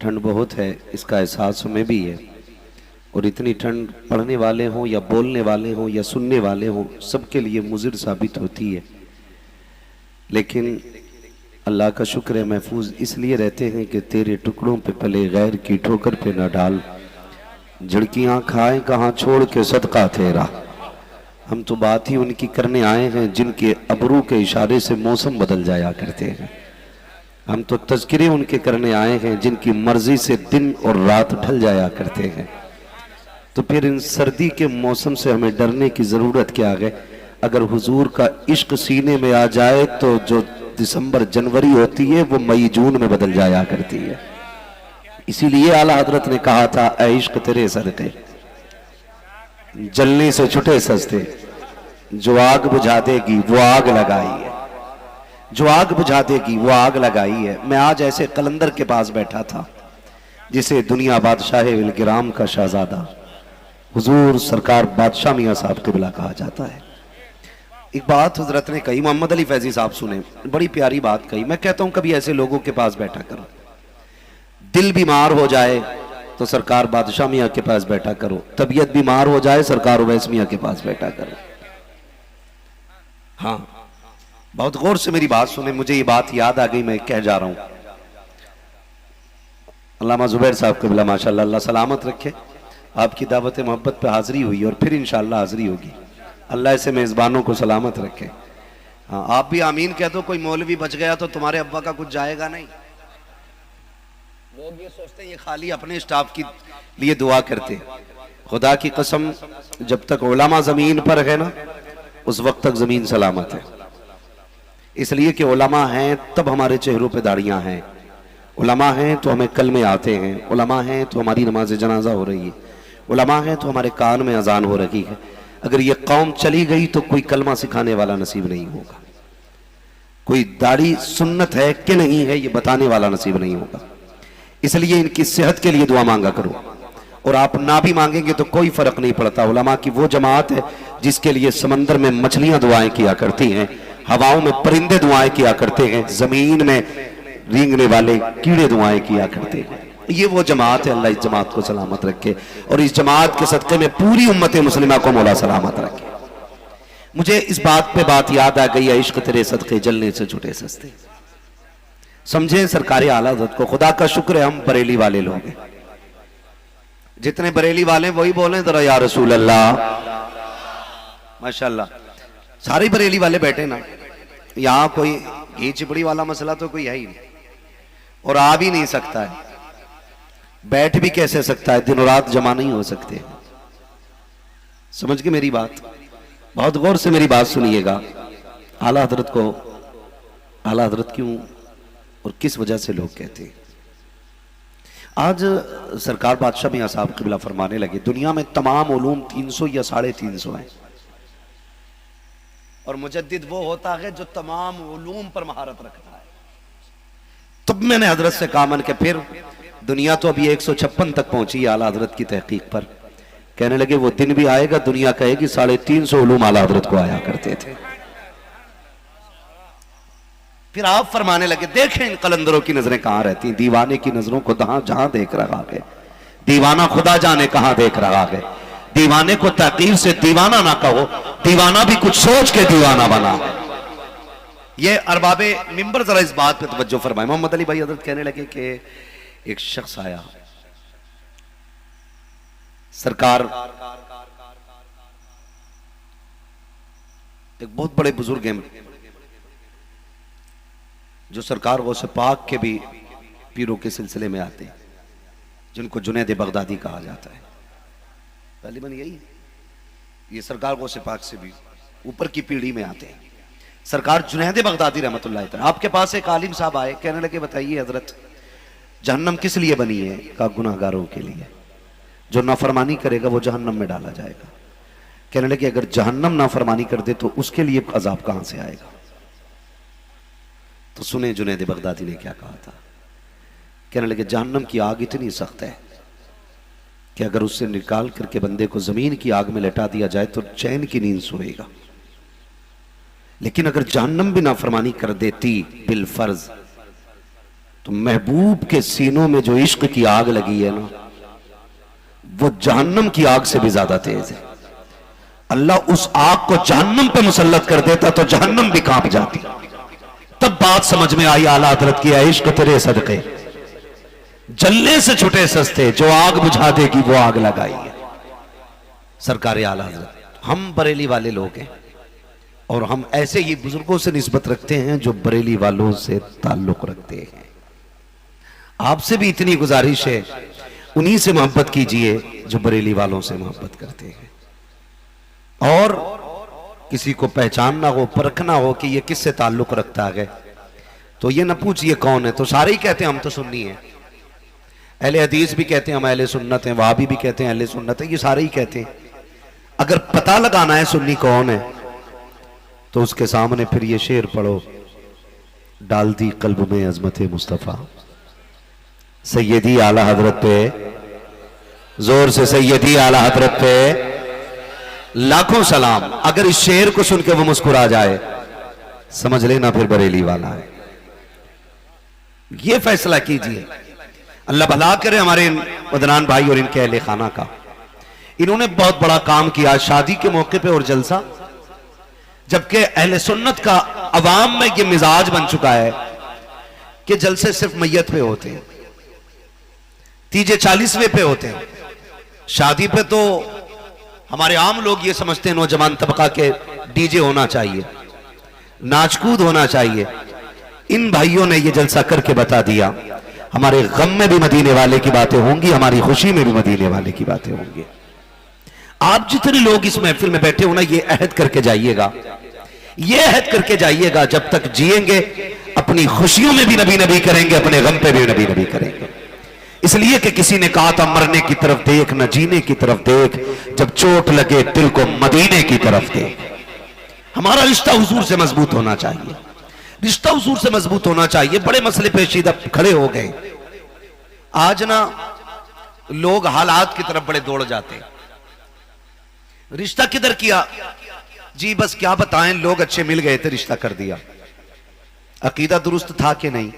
ठंड बहुत है, इसका एहसास हमें भी है। और इतनी ठंड पढ़ने वाले हों या बोलने वाले हों या सुनने वाले हों, सबके लिए मुज़िर साबित होती है। लेकिन अल्लाह का शुक्र है, महफूज इसलिए रहते हैं कि तेरे टुकड़ों पे पले गैर की ठोकर पे न डाल, झिड़कियाँ खाएं कहाँ छोड़ के सदका तेरा। हम तो बात ही उनकी करने आए हैं जिनके अबरू के इशारे से मौसम बदल जाया करते हैं। हम तो तज़किरे उनके करने आए हैं जिनकी मर्जी से दिन और रात ढल जाया करते हैं। तो फिर इन सर्दी के मौसम से हमें डरने की ज़रूरत क्या है? अगर हुजूर का इश्क सीने में आ जाए तो जो दिसंबर जनवरी होती है वो मई जून में बदल जाया करती है। इसीलिए आला हजरत ने कहा था, ऐ इश्क तेरे सदके जलने से छुटे सस्ते, जो आग बुझा देगी वो आग लगाई है, जो आग बुझा देगी वो आग लगाई है। मैं आज ऐसे कलंदर के पास बैठा था जिसे दुनिया बादशाह इल्गिराम का शहजादा हुजूर सरकार बादशाह मियाँ साहब क़िबला कहा जाता है। एक बात हजरत ने कही, मोहम्मद अली फैजी साहब सुने, बड़ी प्यारी बात कही। मैं कहता हूं कभी ऐसे लोगों के पास बैठा करो, दिल बीमार हो जाए तो सरकार बादशाह मियाँ के पास बैठा करो, तबीयत बीमार हो जाए सरकार उवैस मियाँ के पास बैठा करो। हाँ, बहुत गौर से मेरी बात सुने, मुझे ये बात याद आ गई, मैं कह जा रहा हूं। अल्लामा जुबैर साहब क़िबला माशाअल्लाह, अल्लाह सलामत रखे, आपकी दावत मोहब्बत पे हाजिरी हुई और फिर इंशाअल्लाह हाजिरी होगी। अल्लाह ऐसे मेज़बानों को सलामत रखे। हाँ, आप भी आमीन कह दो। कोई मौलवी बच गया तो तुम्हारे अब्बा का कुछ जाएगा नहीं। लोग ये सोचते हैं ये खाली अपने स्टाफ के लिए दुआ करते। खुदा की कसम, जब तक उलमा ज़मीन पर है ना, उस वक्त तक ज़मीन सलामत है। इसलिए कि उलमा हैं तब हमारे चेहरों पे दाढ़ियाँ हैं, उलमा हैं तो हमें कलमे आते हैं, उलमा हैं तो हमारी नमाज जनाजा हो रही है, उलमा हैं तो हमारे कान में अजान हो रही है। अगर ये कौम चली गई तो कोई कलमा सिखाने वाला नसीब नहीं होगा, कोई दाढ़ी सुन्नत है कि नहीं है ये बताने वाला नसीब नहीं होगा। इसलिए इनकी सेहत के लिए दुआ मांगा करो, और आप ना भी मांगेंगे तो कोई फर्क नहीं पड़ता। उलमा की वो जमात है जिसके लिए समंदर में मछलियां दुआएं किया करती हैं, हवाओं में परिंदे दुआएं किया करते हैं, जमीन में रेंगने वाले कीड़े दुआएं किया करते हैं। ये वो जमात है। अल्लाह इस जमात को सलामत रखे और इस जमात के सदक़े में पूरी उम्मत मुस्लिमा को मौला सलामत रखे। मुझे इस बात पे बात याद आ गई है, इश्क तेरे सदक़े जलने से छुटे सस्ते। समझे सरकारी आला हज़रत को, खुदा का शुक्र है हम बरेली वाले लोग हैं। जितने बरेली वाले वही बोले जरा या रसूल अल्लाह, माशाल्लाह। सारे बरेली वाले बैठे ना, यहाँ कोई घी चिपड़ी वाला मसला तो कोई है ही नहीं, और आ भी नहीं सकता है, बैठ भी कैसे सकता है, दिन और रात जमा नहीं हो सकते। समझ के मेरी बात, बहुत गौर से मेरी बात सुनिएगा। आला हजरत को आला हजरत क्यों और किस वजह से लोग कहते हैं? आज सरकार बादशाह मियाँ साहब क़िबला फरमाने लगे, दुनिया में तमाम उलूम 300 या 350 हैं, और मुजद्दिद वो होता है जो तमाम उलूम पर महारत रखता है। तब मैंने हजरत से कहा, मन के फिर दुनिया तो अभी 156 तक पहुंची है आला हजरत की तहकीक पर। कहने लगे वो दिन भी आएगा दुनिया कहेगी 350 उलूम आला हजरत को आया करते थे। फिर आप फरमाने लगे, देखें इन कलंदरों की नजरें कहां रहती, दीवाने की नजरों को जहां देख रहा है, दीवाना खुदा जाने कहां देख रहा है। दीवाने को ताकीर से दीवाना ना कहो, दीवाना भी कुछ सोच के दीवाना बना। ये अरबाबे मिंबर जरा इस बात पे तवज्जो फरमाए। मोहम्मद अली भाई हजरत कहने लगे कि एक शख्स आया, सरकार एक बहुत बड़े बुजुर्ग हैं जो सरकार गौसे पाक के भी पीरों के सिलसिले में आते हैं, जिनको जुनैद बगदादी कहा जाता है। तालिबान यही, ये सरकार गौसे पाक से भी ऊपर की पीढ़ी में आते हैं। सरकार जुनैद बगदादी रहमतुल्लाह अलैह, आपके पास एक आलिम साहब आए, कहने लगे बताइए हजरत जहन्नम किस लिए बनी है? कहा गुनाहगारों के लिए, जो नाफरमानी करेगा वो जहन्नम में डाला जाएगा। कहने लगे अगर जहन्नम नाफरमानी कर दे तो उसके लिए अजाब कहां से आएगा? तो सुने जुनैद बगदादी ने क्या कहा था। कहने लगे जहन्नम की आग इतनी सख्त है कि अगर उससे निकाल करके बंदे को जमीन की आग में लटा दिया जाए तो चैन की नींद सोएगा, लेकिन अगर जहन्नम भी नाफरमानी कर देती बिल फर्ज तो महबूब के सीनों में जो इश्क की आग लगी है ना, वो जहन्नम की आग से भी ज्यादा तेज है। अल्लाह उस आग को जहन्नम पे मुसल्लत कर देता तो जहन्नम भी कांप जाती। तब बात समझ में आई आला हजरत की, इश्क तेरे सदके जलने से छुटे सस्ते, जो आग बुझा देगी वो आग लगाई है। सरकार आला हजरत, हम बरेली वाले लोग हैं और हम ऐसे ही बुजुर्गों से निस्बत रखते हैं जो बरेली वालों से ताल्लुक रखते हैं। आपसे भी इतनी गुजारिश है, उन्हीं से मोहब्बत कीजिए जो बरेली वालों से मोहब्बत करते हैं। और किसी को पहचानना हो, परखना हो कि ये किससे ताल्लुक रखता है, तो ये ना पूछिए कौन है, तो सारे ही कहते हैं हम तो सुन्नी हैं। अहले हदीस भी कहते हैं हम अहले सुन्नत हैं, वहाबी भी कहते हैं अहले सुन्नत है, ये सारे ही कहते हैं। अगर पता लगाना है सुन्नी कौन है तो उसके सामने फिर ये शेर पढ़ो, डाल दी कल्ब में अजमत मुस्तफा, सैयदी आला हजरत पे, जोर से सैयदी आला हजरत पे लाखों सलाम। अगर इस शेर को सुन के वो मुस्कुरा जाए, समझ लेना फिर बरेली वाला है। ये फैसला कीजिए। अल्लाह भला करे हमारे मदनान भाई और इनके अहले खाना का। इन्होंने बहुत बड़ा काम किया शादी के मौके पे और जलसा, जबकि अहले सुन्नत का अवाम में ये मिजाज बन चुका है कि जलसे सिर्फ मैयत पे होते हैं, तीजे 40वें पे होते हैं। शादी पे तो हमारे आम लोग ये समझते हैं नौजवान तबका के डीजे होना चाहिए, नाचकूद होना चाहिए। इन भाइयों ने ये जलसा करके बता दिया, हमारे गम में भी मदीने वाले की बातें होंगी, हमारी खुशी में भी मदीने वाले की बातें होंगी। आप जितने लोग इस महफिल में बैठे हो ना, ये अहद करके जाइएगा, ये अहद करके जाइएगा, जब तक जिएंगे अपनी खुशियों में भी नबी नबी करेंगे, अपने गम पे भी नबी नबी करेंगे। इसलिए कि किसी ने कहा था मरने की तरफ देख न जीने की तरफ देख, जब चोट लगे दिल को मदीने की तरफ देख। हमारा रिश्ता हुजूर से मजबूत होना चाहिए, रिश्ता हुजूर से मजबूत होना चाहिए। बड़े मसले पेचीदा खड़े हो गए आज ना, लोग हालात की तरफ बड़े दौड़ जाते हैं। रिश्ता किधर किया जी, बस क्या बताएं, लोग अच्छे मिल गए थे रिश्ता कर दिया। अकीदा दुरुस्त था कि नहीं?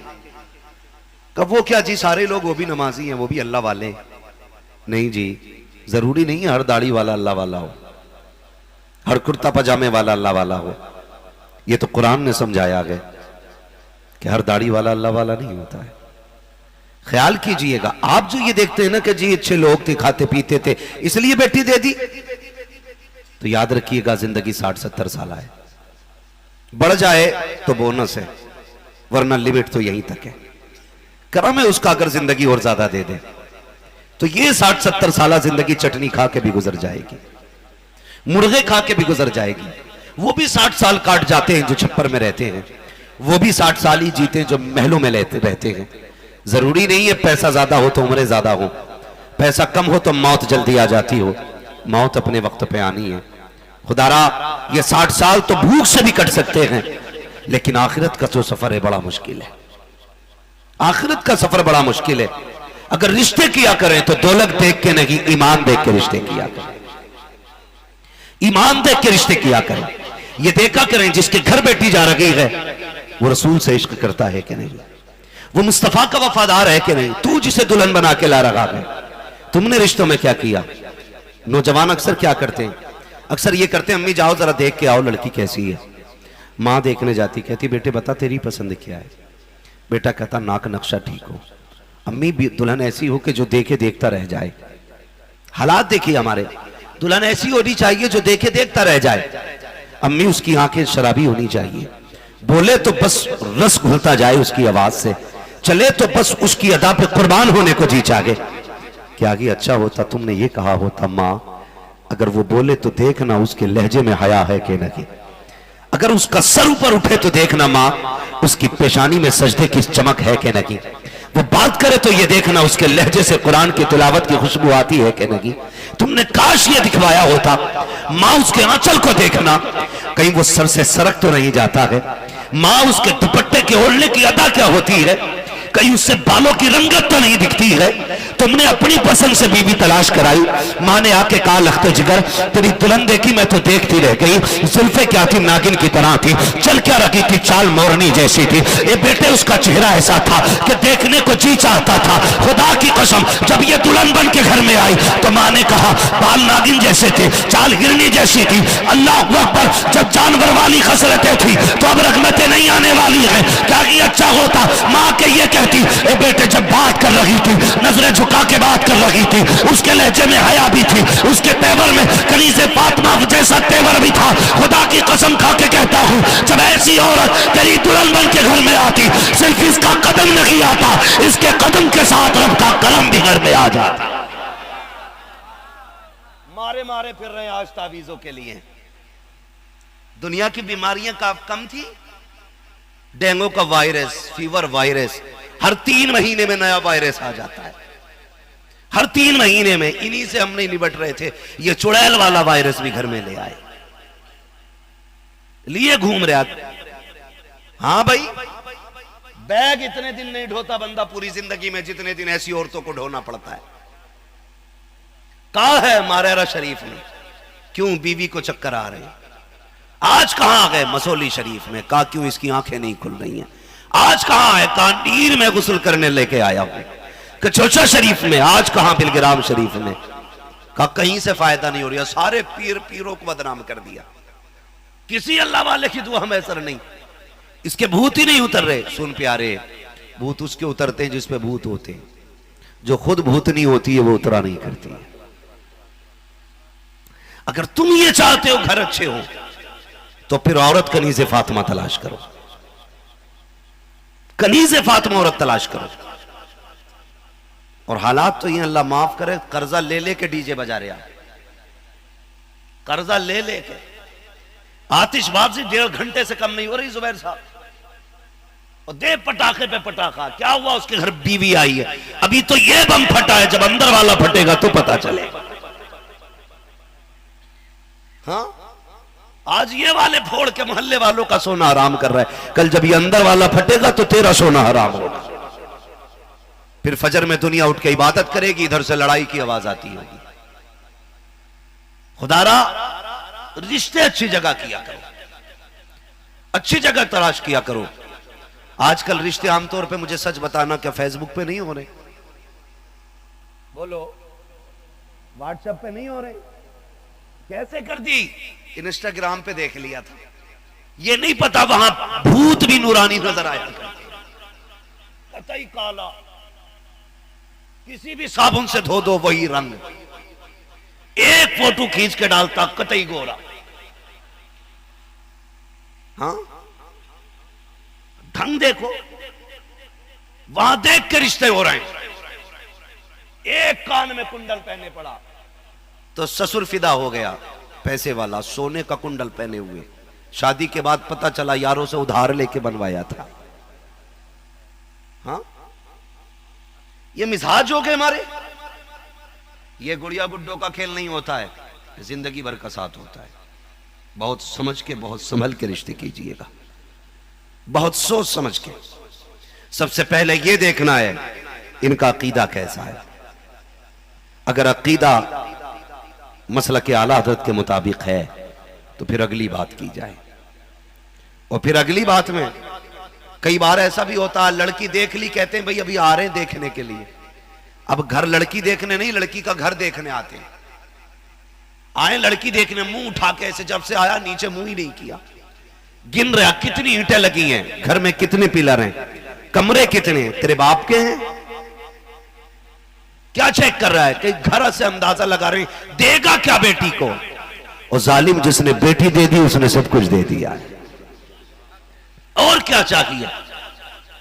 कब वो क्या जी, सारे लोग वो भी नमाजी हैं, वो भी अल्लाह वाले। नहीं जी, जरूरी नहीं है हर दाढ़ी वाला अल्लाह वाला हो, हर कुर्ता पजामे वाला अल्लाह वाला हो। ये तो कुरान ने समझाया गया कि हर दाढ़ी वाला अल्लाह वाला नहीं होता है। ख्याल कीजिएगा, आप जो ये देखते हैं ना कि जी अच्छे लोग थे, खाते पीते थे, इसलिए बेटी दे दी, तो याद रखिएगा जिंदगी 60-70 साल है। बढ़ जाए तो बोनस है, वरना लिमिट तो यहीं तक है। करम है उसका अगर जिंदगी और ज्यादा दे दे तो ये 60-70 साल जिंदगी चटनी खा के भी गुजर जाएगी, मुर्गे खा के भी गुजर जाएगी। वो भी 60 साल काट जाते हैं जो छप्पर में रहते हैं, वो भी 60 साल ही जीते हैं जो महलों में रहते हैं। जरूरी नहीं है पैसा ज्यादा हो तो उम्रें ज्यादा हो, पैसा कम हो तो मौत जल्दी आ जाती हो। मौत अपने वक्त पे आनी है। खुदारा ये 60 साल तो भूख से भी कट सकते हैं, लेकिन आखिरत का जो सफर है बड़ा मुश्किल है। आखिरत का सफर बड़ा मुश्किल है। अगर रिश्ते किया करें तो दौलत देख के नहीं, ईमान देख के रिश्ते किया करें। ईमान देख के रिश्ते किया करें। ये देखा करें जिसके घर बेटी जा रही है वो रसूल से इश्क करता है कि नहीं, वो मुस्तफा का वफादार है कि नहीं। तू जिसे दुल्हन बना के ला रहा है, तुमने रिश्तों में क्या किया। नौजवान अक्सर क्या करते हैं, अक्सर ये करते हैं, अम्मी जाओ जरा देख के आओ लड़की कैसी है। माँ देखने जाती, कहती बेटे बता तेरी पसंद क्या है। बेटा कहता नाक नक्शा ठीक हो। अम्मी दुल्हन ऐसी हो कि जो देखे देखता रह जाए। हालात देखिए हमारे, दुल्हन ऐसी होनी चाहिए जो देखे देखता रह जाए। अम्मी उसकी आंखें शराबी होनी चाहिए, बोले तो बस रस घुलता जाए उसकी आवाज से, चले तो बस उसकी अदा पे कुर्बान होने को जी चाहे। क्या आगे अच्छा होता तुमने ये कहा होता, माँ अगर वो बोले तो देखना उसके लहजे में हया है कि नहीं। अगर उसका सर ऊपर उठे तो देखना माँ उसकी पेशानी में सजदे की चमक है कि नहीं। वो बात करे तो ये देखना उसके लहजे से कुरान की तिलावत की खुशबू आती है कि नहीं। तुमने काश ये दिखवाया होता। माँ उसके आंचल को देखना, कहीं वो सर से सरक तो नहीं जाता है। माँ उसके दुपट्टे के ओढ़ने की अदा क्या होती है, कहीं उससे बालों की रंगत तो नहीं दिखती है। तुमने अपनी पसंद से बीवी तलाश कराई। माँ ने आके कहा लखते जिगर तेरी दुल्हन देखी, मैं तो देखती रह गई। जुल्फे क्या थी, नागिन की तरह थी, चल क्या रखी थी, चाल मोरनी जैसी थी। ये बेटे उसका चेहरा ऐसा था कि देखने को जी चाहता था। खुदा की कसम जब ये दुल्हन बन के घर में आई तो माँ ने कहा बाल नागिन जैसे थे, चाल हिरनी जैसी थी। अल्लाह अकबर, जब जानवर वाली खसरतें थी तो अब रगमतें नहीं आने वाली हैं। क्या ये अच्छा होता माँ के ये कहती ए बेटे जब बात कर रही थी, नजरें झुका के बात कर रही थी, उसके लहजे में हया भी थी, उसके तेवर में कनीज़े फातिमा जैसा तेवर भी था। खुदा की कसम खा के कहता हूँ जब ऐसी औरत तेरी दुल्हन बन के घर में आती, सिर्फ इसका कदम नहीं आता, इसके कदम के साथ रब का कलम भी घर में आ जाता। मारे मारे फिर रहे आज तावीजों के लिए। दुनिया की बीमारियां कम थी, डेंगू का वायरस, फीवर वायरस, हर 3 महीने में नया वायरस आ जाता है। हर 3 महीने में इन्हीं से हम नहीं निपट रहे थे। ये चुड़ैल वाला वायरस भी घर में ले आए, लिए घूम रहा। हाँ भाई, बैग इतने दिन नहीं ढोता बंदा पूरी जिंदगी में जितने दिन ऐसी औरतों को ढोना पड़ता है। कहा है मारेरा शरीफ में, क्यों बीवी को चक्कर आ रहे हैं। आज कहां आ गए मसौली शरीफ में, कहा क्यों इसकी आंखें नहीं खुल रही हैं। आज कहां है, कहा नीर में गुस्ल करने लेके आया हूं। कचोचा शरीफ में, आज कहां बिलग्राम शरीफ में, कहा कहीं से फायदा नहीं हो रहा। सारे पीरों को बदनाम कर दिया। किसी अल्लाह वाले की दुआ में असर नहीं, इसके भूत ही नहीं उतर रहे। सुन प्यारे, भूत उसके उतरते हैं जिसपे भूत होते हैं, जो खुद भूत नहीं होती है वो उतरा नहीं करती है। अगर तुम ये चाहते हो घर अच्छे हो तो फिर औरत कनीज़े फातिमा तलाश करो, कनीज़े फातिमा औरत तलाश करो। और हालात तो ये अल्लाह माफ करे, कर्जा ले लेके डीजे बजा रहे हैं, कर्जा ले लेके आतिशबाजी 1.5 घंटे से कम नहीं हो रही जुबैर साहब। और दे पटाखे पे पटाखा। क्या हुआ, उसके घर बीवी आई है, अभी तो ये बम फटा है, जब अंदर वाला फटेगा तो पता चलेगा। हाँ, आज ये वाले फोड़ के मोहल्ले वालों का सोना हराम कर रहा है, कल जब ये अंदर वाला फटेगा तो तेरा सोना हराम होगा। फिर फजर में दुनिया उठ के इबादत करेगी, इधर से लड़ाई की आवाज आती होगी। खुदारा रिश्ते अच्छी जगह किया करो, अच्छी जगह तलाश किया करो। आजकल रिश्ते आमतौर पे, मुझे सच बताना, क्या फेसबुक पे नहीं हो रहे? बोलो, व्हाट्सएप पे नहीं हो रहे? कैसे कर दी? इंस्टाग्राम पे देख लिया था। ये नहीं पता वहां भूत भी नूरानी नजर आया करते, कतई काला, किसी भी साबुन से धो दो वही रंग, एक फोटो खींच के डालता कतई गोरा। हाँ, ढंग देखो, वहां देख के रिश्ते हो रहे हैं। एक कान में कुंडल पहने पड़ा तो ससुर फिदा हो गया, पैसे वाला, सोने का कुंडल पहने हुए। शादी के बाद पता चला यारों से उधार लेके बनवाया था। हाँ, ये मिजाज हो गए हमारे। ये गुड़िया गुड्डों का खेल नहीं होता है, जिंदगी भर का साथ होता है। बहुत समझ के, बहुत संभल के रिश्ते कीजिएगा, बहुत सोच समझ के। सबसे पहले ये देखना है इनका अकीदा कैसा है। अगर अकीदा मसलक के आला हज़रत के मुताबिक है तो फिर अगली बात की जाए। और फिर अगली बात में कई बार ऐसा भी होता है, लड़की देख ली, कहते हैं भाई अभी आ रहे हैं देखने के लिए। अब घर लड़की देखने नहीं, लड़की का घर देखने आते हैं। आए लड़की देखने, मुंह उठा के ऐसे, जब से आया नीचे मुंह ही नहीं किया। गिन रहा कितनी ईंटें लगी हैं, घर में कितने पिलर हैं, कमरे कितने हैं, तेरे बाप के हैं? क्या चेक कर रहा है? कि घर से अंदाजा लगा रहे, देगा क्या बेटी को? और जालिम जिसने बेटी दे दी उसने सब कुछ दे दिया है। और क्या चाहिए?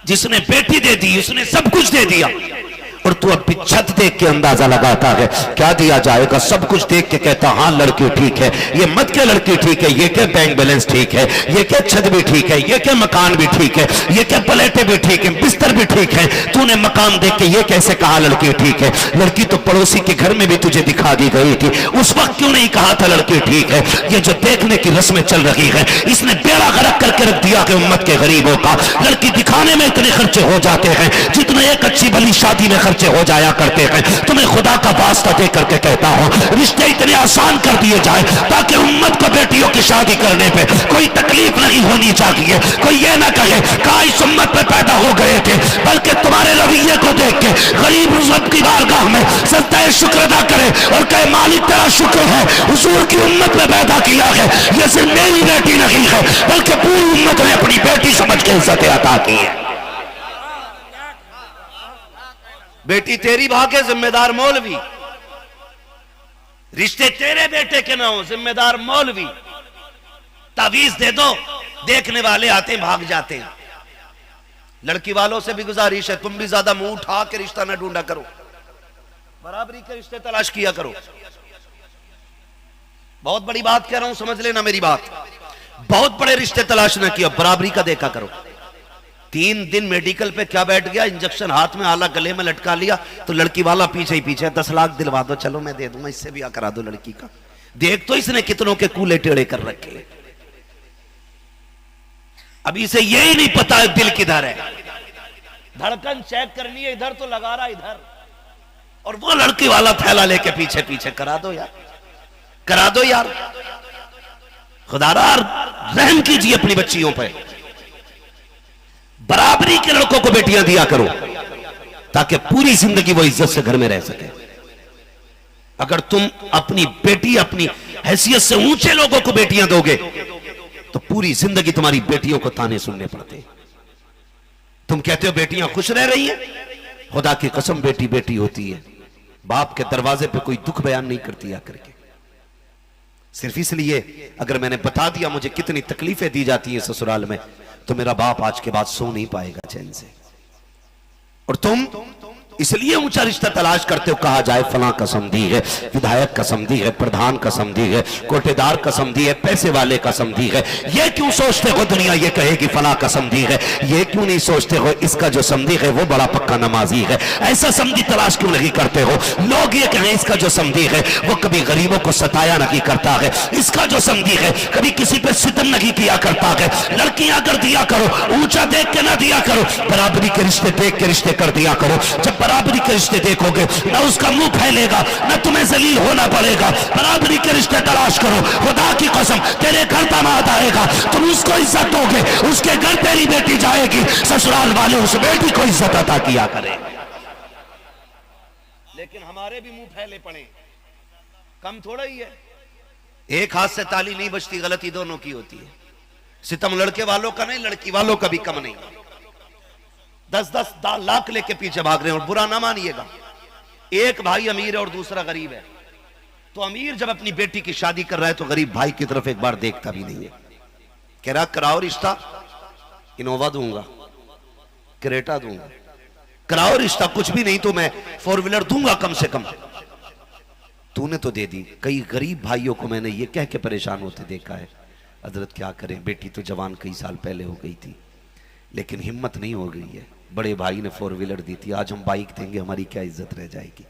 जिसने बेटी दे दी उसने सब कुछ दे दिया। और तू अब छत देख के अंदाजा लगाता है क्या दिया जाएगा, सब कुछ देख के कहता हाँ लड़की ठीक है, ये मत क्या लड़की ठीक है, ये क्या बैंक बैलेंस ठीक है, ये क्या छत भी ठीक है, ये क्या मकान भी ठीक है, ये क्या प्लेटें भी ठीक है, बिस्तर भी ठीक है। तूने मकान देख के ये कैसे कहा लड़की ठीक है? लड़की तो पड़ोसी के घर में भी तुझे दिखा दी गई थी, उस वक्त क्यों नहीं कहा था लड़की ठीक है? ये जो देखने की रस्में चल रही है इसने बेड़ा गर्क करके रख दिया कि उम्मत के गरीबों का लड़की दिखाने में इतने खर्चे हो जाते हैं जितने एक अच्छी भली शादी में खर्चे हो जाया करते हैं। तुम्हें खुदा का वास्ता दे करके कहता हूं रिश्ते इतने आसान कर दिए जाए ताकि उम्मत को बेटियों की शादी करने पे कोई तकलीफ नहीं होनी चाहिए। कोई ये ना कहे काश उम्मत में पैदा हो गए थे, बल्कि तुम्हारे रवैये को देख के गरीब रब की बारगाह में सजदा शुक्र अदा करे और कहे मालिक तेरा शुक्र है हुजूर की उम्मत में पैदा किया है, ये सिर्फ मेरी बेटी नहीं है बल्कि पूरी उम्मत ने अपनी बेटी समझ के इज्जत अता की है। बेटी तेरी भागे जिम्मेदार मौलवी, रिश्ते तेरे बेटे के ना हो जिम्मेदार मौलवी। तावीज दे दो, देखने वाले आते भाग जाते हैं। लड़की वालों से भी गुजारिश है तुम भी ज्यादा मुंह उठा के रिश्ता ना ढूंढा करो, बराबरी के रिश्ते तलाश किया करो। बहुत बड़ी बात कह रहा हूं, समझ लेना मेरी बात। बहुत बड़े रिश्ते तलाश ना किया, बराबरी का देखा करो। 3 दिन मेडिकल पे क्या बैठ गया, इंजेक्शन हाथ में आला गले में लटका लिया तो लड़की वाला पीछे ही पीछे 10 लाख दिलवा दो, चलो मैं दे दूंगा, इससे भी करा दो लड़की का। देख तो इसने कितनों के कूले टेढ़े कर रखे। अभी इसे यही नहीं पता है दिल किधर है, धड़कन चेक करनी है इधर तो लगा रहा इधर, और वो लड़की वाला थैला लेके पीछे पीछे करा दो यार, करा दो यार। खुदारा रहम कीजिए अपनी बच्चियों पे, बराबरी के लड़कों को बेटियां दिया करो ताकि पूरी जिंदगी वो इज्जत से घर में रह सके। अगर तुम अपनी बेटी अपनी हैसियत से ऊंचे लोगों को बेटियां दोगे तो पूरी जिंदगी तुम्हारी बेटियों को ताने सुनने पड़ते। तुम कहते हो बेटियां खुश रह रही हैं, खुदा की कसम बेटी बेटी होती है। बाप के दरवाजे पे कोई दुख बयान नहीं करती आकर के, सिर्फ इसलिए अगर मैंने बता दिया मुझे कितनी तकलीफें दी जाती हैं ससुराल में तो मेरा बाप आज के बाद सो नहीं पाएगा चैन से। और तुम इसलिए ऊंचा रिश्ता तलाश करते हो, कहा जाए फलां का समधी है, विधायक का समधी है, प्रधान का समधी है, कोटेदार का समधी है, पैसे वाले का समधी है। ये क्यों सोचते हो दुनिया ये कहेगी फलां का समधी है? ये क्यों नहीं सोचते हो इसका जो समधी है वो बड़ा पक्का नमाजी है? ऐसा समधी तलाश क्यों नहीं करते हो? लोग ये कहें इसका जो समधी है वो कभी गरीबों को सताया नहीं करता है, इसका जो समधी है कभी किसी पे सितम नहीं किया करता है। लड़कियां कर दिया करो, ऊंचा देख के ना दिया करो, बराबरी के रिश्ते देख के रिश्ते कर दिया करो। जब बराबरी के रिश्ते देखोगे ना उसका मुंह फैलेगा ना तुम्हें जलील होना पड़ेगा। बराबरी के रिश्ते तलाश करो, खुदा की कसम तेरे घर दामाद आएगा तुम उसको इज्जत दोगे, उसके घर तेरी बेटी जाएगी, ससुराल वाले उस बेटी को इज्जत अता किया करेंगे। लेकिन हमारे भी मुंह फैले पड़े, कम थोड़ा ही है। एक हाथ से ताली नहीं बजती, गलती दोनों की होती है। सितम लड़के वालों का नहीं, लड़की वालों का भी कम नहीं। 10-10 लाख लेके पीछे भाग रहे हैं। और बुरा ना मानिएगा, एक भाई अमीर है और दूसरा गरीब है, तो अमीर जब अपनी बेटी की शादी कर रहा है तो गरीब भाई की तरफ एक बार देखता भी नहीं है। कह रहा कराओ रिश्ता, इनोवा दूंगा, क्रेटा दूंगा, कराओ रिश्ता, कुछ भी नहीं तो मैं 4 व्हीलर दूंगा कम से कम। तूने तो दे दी। कई गरीब भाइयों को मैंने ये कह के परेशान होते देखा है, हजरत क्या करें, बेटी तो जवान कई साल पहले हो गई थी लेकिन हिम्मत नहीं हो गई है। बड़े भाई ने 4 व्हीलर दी थी, आज हम बाइक देंगे, हमारी क्या इज्जत रह जाएगी।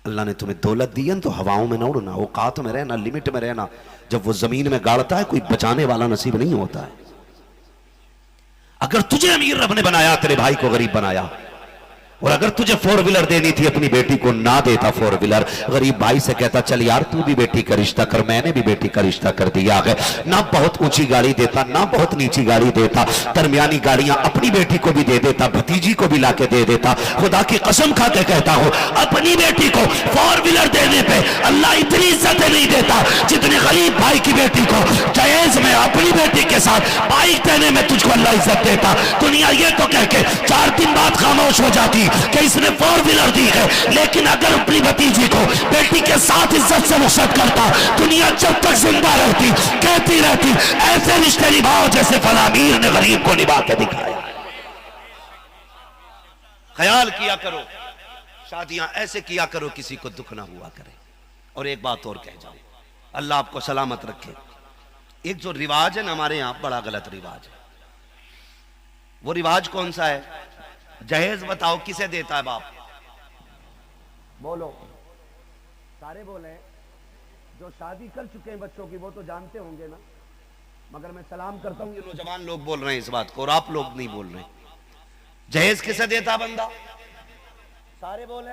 अल्लाह ने तुम्हें दौलत दी है तो हवाओं में ना उड़ना, औकात में रहना, लिमिट में रहना। जब वो जमीन में गाड़ता है कोई बचाने वाला नसीब नहीं होता है। अगर तुझे अमीर रब ने बनाया, तेरे भाई को गरीब बनाया, और अगर तुझे 4 व्हीलर देनी थी अपनी बेटी को ना देता 4 व्हीलर, गरीब भाई से कहता चल यार तू भी बेटी का रिश्ता कर, मैंने भी बेटी का रिश्ता कर दिया है, ना बहुत ऊंची गाड़ी देता ना बहुत नीची गाड़ी देता, दरमियानी गाड़ियां अपनी बेटी को भी दे देता, भतीजी को भी लाके दे देता। खुदा की कसम खा के कहता हूं अपनी बेटी को 4 व्हीलर देने पे अल्लाह इतनी इज्जत नहीं देता जितने गरीब भाई की बेटी को जायज में अपनी बेटी के साथ बाइक देने में तुझको अल्लाह इज्जत देता। दुनिया ये तो कह के 4 दिन बाद खामोश हो जाती कि इसने 4 व्हीलर दी है, लेकिन अगर अपनी भतीजी को बेटी के साथ इज्जत से रुखसत करता, दुनिया जब तक जिंदा रहती कहती रहती ऐसे रिश्ते निभाओ जैसे फला अमीर ने गरीब को निभा के दिखाया। ख्याल किया करो, शादियां ऐसे किया करो किसी को दुख ना हुआ करे। और एक बात और कह जाऊं, अल्लाह आपको सलामत रखे। एक जो रिवाज है ना हमारे यहां, बड़ा गलत रिवाज है। वो रिवाज कौन सा है? जहेज बताओ किसे देता है बाप? बोलो, सारे बोले। जो शादी कर चुके हैं बच्चों की वो तो जानते होंगे ना, मगर मैं सलाम करता हूं ये नौजवान लोग बोल रहे हैं इस बात को और आप लोग नहीं बोल रहे। जहेज किसे देता बंदा? सारे बोले।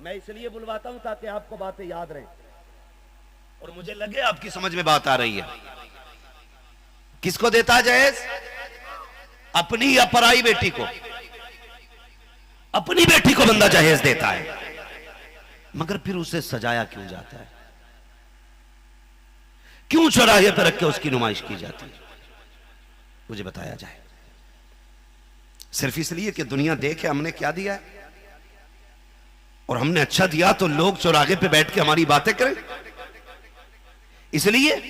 मैं इसलिए बुलवाता हूं ताकि आपको बातें याद रहें और मुझे लगे आपकी समझ में बात आ रही है। किसको देता है जहेज? अपनी या पराई बेटी को? अपनी बेटी को बंदा जहेज देता है, मगर फिर उसे सजाया क्यों जाता है? क्यों चौराहे पर रख के उसकी नुमाइश की जाती है? मुझे बताया जाए। सिर्फ इसलिए कि दुनिया देखे हमने क्या दिया है, और हमने अच्छा दिया तो लोग चौराहे पे बैठ के हमारी बातें करें। इसलिए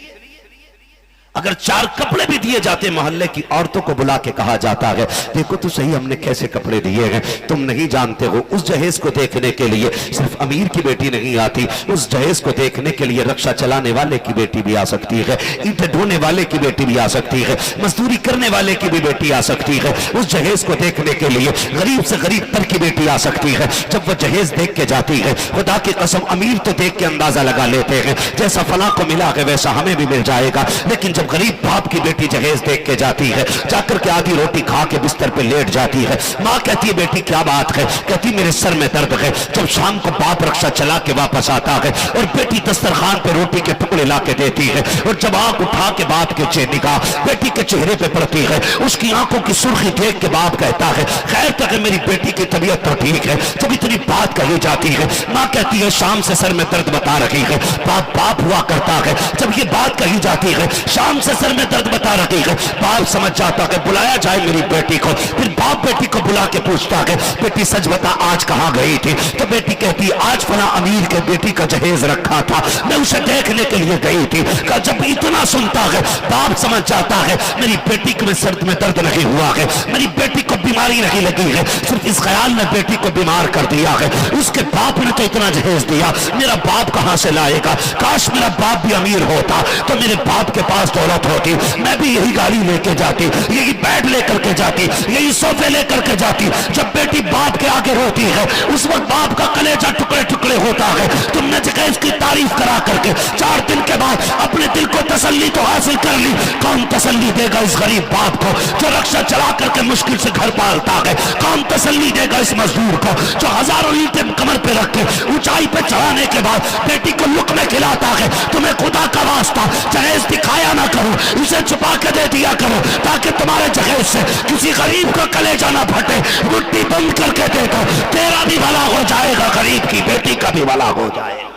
अगर 4 कपड़े भी दिए जाते मोहल्ले की औरतों को बुला के कहा जाता है, देखो तो सही हमने कैसे कपड़े दिए हैं, तुम नहीं जानते हो। उस जहेज को देखने के लिए सिर्फ अमीर की बेटी नहीं आती, उस जहेज को देखने के लिए रक्षा चलाने वाले की बेटी भी आ सकती है, ईंटें ढोने वाले की बेटी भी आ सकती है, मजदूरी करने वाले की भी बेटी आ सकती है। उस जहेज को देखने के लिए गरीब से गरीब तर की बेटी आ सकती है। जब वह जहेज देख के जाती है, खुदा की कसम अमीर तो देख के अंदाजा लगा लेते हैं जैसा फला को मिला है वैसा हमें भी मिल जाएगा। लेकिन जब गरीब बाप की बेटी जहेज देख के जाती है, जाकर के आधी रोटी खा के बिस्तर पे लेट जाती है, माँ कहती है बेटी क्या बात है? कहती मेरे सर में दर्द है। जब शाम को बाप रक्षा चला के वापस आता है और बेटी दस्तरखान पे रोटी के टुकड़े ला के देती है, और जब आंख उठा के बाप के निगाह बेटी के चेहरे पे पड़ती है, उसकी आंखों की सुर्खी देख के बाप कहता है खैर तक मेरी बेटी की तबीयत तो ठीक है। जब इतनी बात कही जाती है, माँ कहती है शाम से सर में दर्द बता रही है। बाप हुआ करता है, जब ये बात कही जाती है शाम से सर में दर्द बता रही है, बाप समझ जाता है बुलाया जाए मेरी बेटी को। फिर बाप बेटी को बुला के पूछता है बेटी सच बता आज कहां गई थी? तो बेटी कहती आज फला अमीर के बेटी का जहेज रखा था, मैं उसे देखने के लिए गई थी। जब इतना सुनता है बाप समझ जाता है मेरी बेटी को सर में दर्द नहीं हुआ है, मेरी बेटी को बीमारी नहीं लगी है, सिर्फ इस ख्याल ने बेटी को बीमार कर दिया है। उसके बाप ने तो इतना जहेज दिया, मेरा बाप कहां से लाएगा? काश मेरा बाप भी अमीर होता तो मेरे बाप के पास दौलत होती, मैं भी यही गाड़ी लेके जाती, यही बेड लेकर के जाती, यही सोफे लेकर के जाती। जब बेटी बाप के आगे रोती है उस वक्त बाप का कलेजा टुकड़े टुकड़े होता है। तुमने जगह इसकी तारीफ करा करके 4 दिन के बाद अपने दिल को तसल्ली तो हासिल कर ली, कौन तसल्ली देगा इस गरीब बाप को जो रक्षा चला करके मुश्किल से घर पालता है? कौन तसल्ली देगा इस मजदूर को जो हजारों ईंटें कमर पे रख के ऊंचाई पे चढ़ाने के बाद बेटी को लुकमे खिलाता है? तुम्हें खुदा का वास्ता जहेज दिखाया ना करो, इसे छुपा के दे दिया करो ताकि तुम्हारे जहेज से किसी गरीब का कलेजा ना फटे। गुट्टी बंद करके दे दो, तेरा भी भला हो जाएगा, गरीब की बेटी का भी भला हो जाएगा।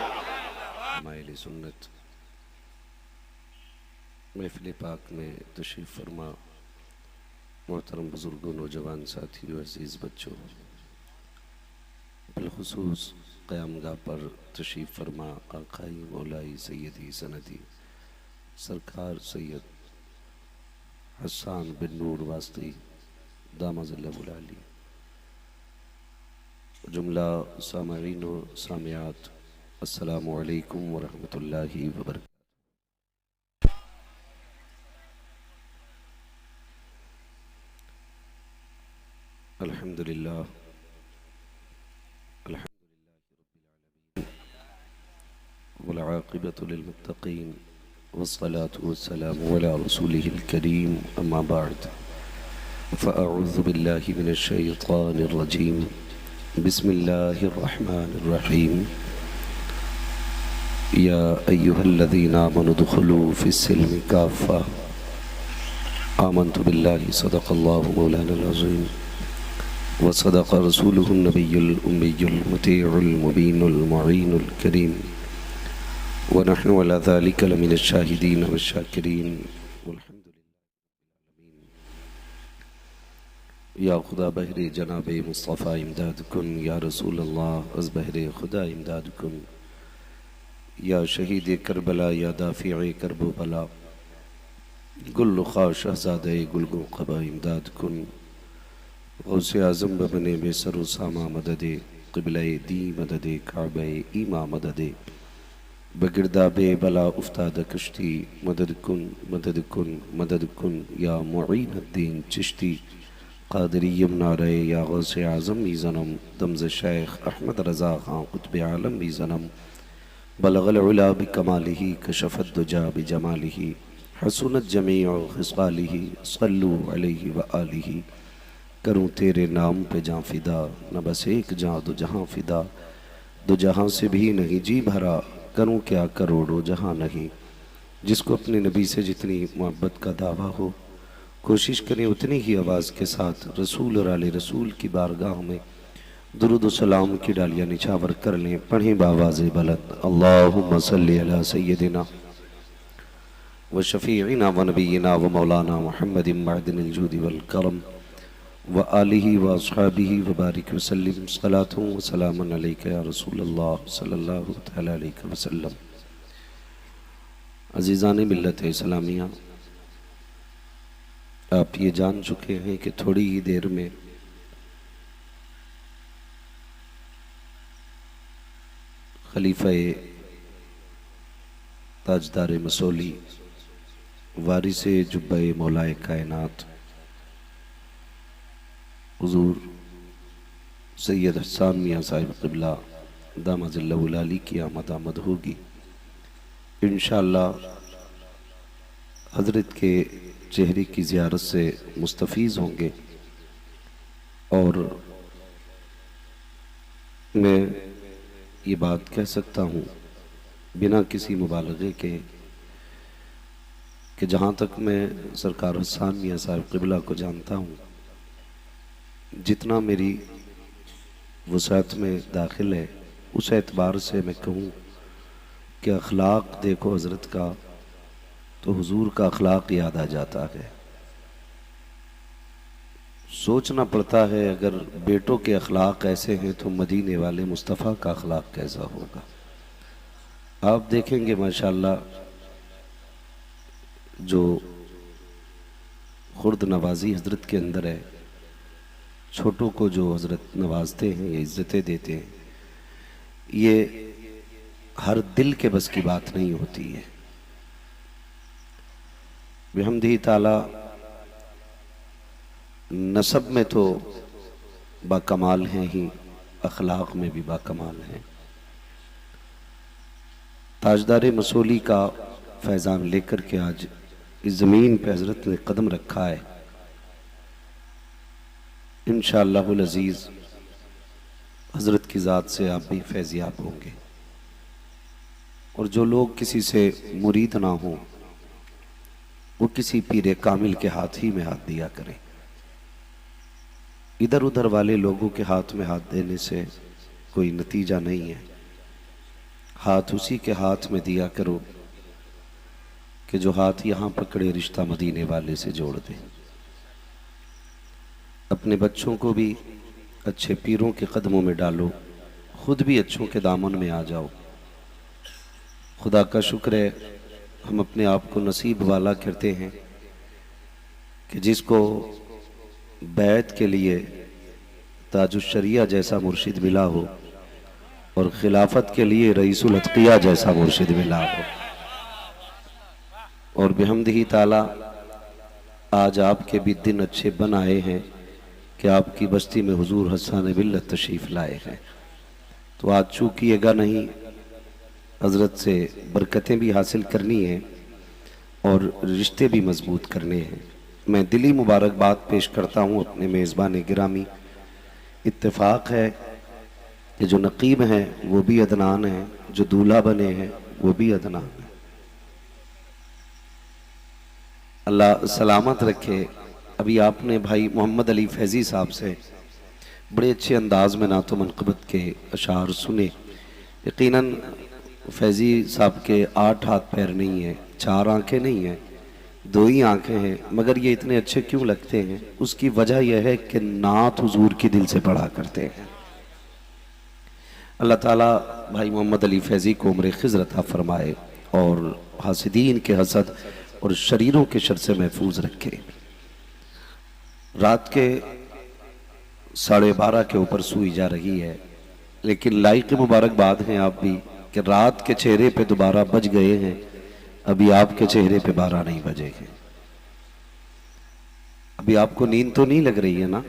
माइल सुन्नत महफिल पाक में तशरीफ फरमा मोहतरम बुजुर्गों, नौजवान साथियों, अजीज बच्चों, बिलखुसूस क़यामगाह पर तशरीफ फरमा आकाई मौलाई सैयदी सनदी सरकार सैयद हसन बिन नूर वास्ती दामज़ल्लहुल आली, जुमला सामईन व सामियात, अस्सलामु अलैकुम व रहमतुल्लाहि व बरकातहू। अल्हम्दुलिल्लाह वल आक़िबतु लिल मुत्तक़ीन वस्सलातु वस्सलामु अला रसूलिहिल करीम, अम्मा बअद, फ़अऊज़ु बिल्लाहि मिनश शैतानिर रजीम, बिस्मिल्लाहिर रहमानिर रहीम। या अय्युहल्लज़ीना आमनु दुख़ुलू फ़िस्सिल्मि काफ़्फ़ा, आमन्तु बिल्लाहि सदक़ल्लाहु मौलानल अज़ीम व सदक़ रसूलुहुन नबियुल उम्मियुल मुतीउल मुबीनुल मुईनुल करीम व नहनु अला ज़ालिका लमिनश शाहिदीन व शाकिरीन वल्हम्दुलिल्लाहि। या खुदा बहरे जनाब मुस्तफ़ा इमदाद कुन, या रसूल अल्लाह अज़ बहरे खुदा इमदाद कुन, या शहीद करबला, या दाफ़िए करबो बला, गुल ख़ा शहज़ादे गुलगो क़बा इमदाद कुन, गौसे आज़म बने बेसर सामा मददे क़िबले दी मदद काबे ईमा मदद बगिरदा बे बला उफ्ताद कश्ती मदद कुन मदद कुन या मुईनुद्दीन चिश्ती क़ादिरियम नारे या गौसे आज़म भी ज़नम दमज़ शेख अहमद रज़ा ख़ान क़ुत्ब आलम भी ज़नम बलगल उला बिकमालिही कशफ़त दुजा बिजमालिही हसनत जमीअ ख़िसालिही सल्लु अलैहि व आलिही। करूँ तेरे नाम पे जाँ फ़िदा न बस एक जाँ दो जहाँ फ़िदा दो जहाँ से भी नहीं जी भरा करूँ क्या करोड़ों जहाँ नहीं। जिसको अपने नबी से जितनी मोहब्बत का दावा हो कोशिश करें उतनी ही आवाज़ के साथ रसूल और आले रसूल की बारगाह में दुरूद व सलाम की डालियाँ निछावर कर लें। पढ़ें बावाज़ बुलंद अल्लाहुम्मा सल्लि अला सय्यदिना व शफ़ीइना व नबीना व मौलाना मुहम्मदिन मअदिनिल जूदि वल करम व आलिही व अस्हाबिही व बारिक व सल्लिम सलातु व सलामुन अलैका या रसूलल्लाह सल्लल्लाहु तआला अलैहि वसल्लम। अज़ीज़ान मिल्लत इस्लामिया, आप ये जान चुके हैं कि थोड़ी ही देर में खलीफा ताजदार मसौली वारिस जुब्बा मौलाए कायनात हुज़ूर सैयद हसन मियाँ साहिब क़िबला दामद अली की आमद होगी इंशाअल्लाह। हज़रत के चेहरे की ज़ियारत से मुस्तफ़ीज़ होंगे और मैं ये बात कह सकता हूँ बिना किसी मुबालगे के कि जहाँ तक मैं सरकार हसन मियाँ साहिब क़िबला को जानता हूँ, जितना मेरी वसात में दाखिल है उस एतबार से मैं कहूँ कि अखलाक देखो हज़रत का तो हुजूर का अखलाक याद आ जाता है। सोचना पड़ता है अगर बेटों के अखलाक ऐसे हैं तो मदीने वाले मुस्तफ़ा का अखलाक कैसा होगा। आप देखेंगे माशाअल्लाह जो खुर्द नवाजी हज़रत के अंदर है, छोटों को जो हज़रत नवाजते हैं या इज़्ज़तें देते हैं, ये हर दिल के बस की बात नहीं होती है। बिहम्दिही ताला नसब में तो बाकमाल हैं ही, अखलाक में भी बाकमाल हैं। ताजदार मसौली का फैज़ान लेकर के आज इस ज़मीन पे हज़रत ने कदम रखा है। इंशाअल्लाहुल अज़ीज़ हज़रत की ज़ात से आप भी फैज़याब होंगे और जो लोग किसी से मुरीद ना हों वो किसी पीरे कामिल के हाथ ही में हाथ दिया करें। इधर उधर वाले लोगों के हाथ में हाथ देने से कोई नतीजा नहीं है। हाथ उसी के हाथ में दिया करो कि जो हाथ यहाँ पकड़े रिश्ता मदीने वाले से जोड़ दे। अपने बच्चों को भी अच्छे पीरों के कदमों में डालो, खुद भी अच्छों के दामन में आ जाओ। खुदा का शुक्र है हम अपने आप को नसीब वाला करते हैं कि जिसको बैत के लिए ताजुश्शरिया जैसा मुर्शिद मिला हो और खिलाफत के लिए रईसुल अत्किया जैसा मुर्शिद मिला हो। और बिहम्दिही ताला आज आपके भी दिन अच्छे बन आए हैं कि आपकी बस्ती में हुजूर हसन मिल्लत तशरीफ़ लाए हैं। तो आज चूकिएगा नहीं, हज़रत से बरकतें भी हासिल करनी है और रिश्ते भी मजबूत करने हैं। मैं दिली मुबारकबाद पेश करता हूँ अपने मेज़बान गिरामी। इत्तेफाक है कि जो नकीब हैं वो भी अदनान हैं, जो दूल्हा बने हैं वो भी अदनान हैं। अल्लाह सलामत रखे। अभी आपने भाई मोहम्मद अली फैज़ी साहब से बड़े अच्छे अंदाज में नातो मनक़बत के अशार सुने। यकीनन फैज़ी साहब के 8 हाथ पैर नहीं है, 4 आंखें नहीं हैं, 2 ही आंखें हैं, मगर ये इतने अच्छे क्यों लगते हैं? उसकी वजह यह है कि नात हुजूर की दिल से पढ़ा करते हैं। अल्लाह ताला भाई मोहम्मद अली फैज़ी को उम्र खिज़र अता फरमाए और हासिदीन के हसद और शरीरों के शर से महफूज रखे। रात के 12:30 के ऊपर सुई जा रही है लेकिन लाइक मुबारकबाद हैं आप भी कि रात के चेहरे पे दोबारा बज गए हैं, अभी आपके चेहरे पे 12 नहीं बजे हैं। अभी आपको नींद तो नहीं लग रही है ना?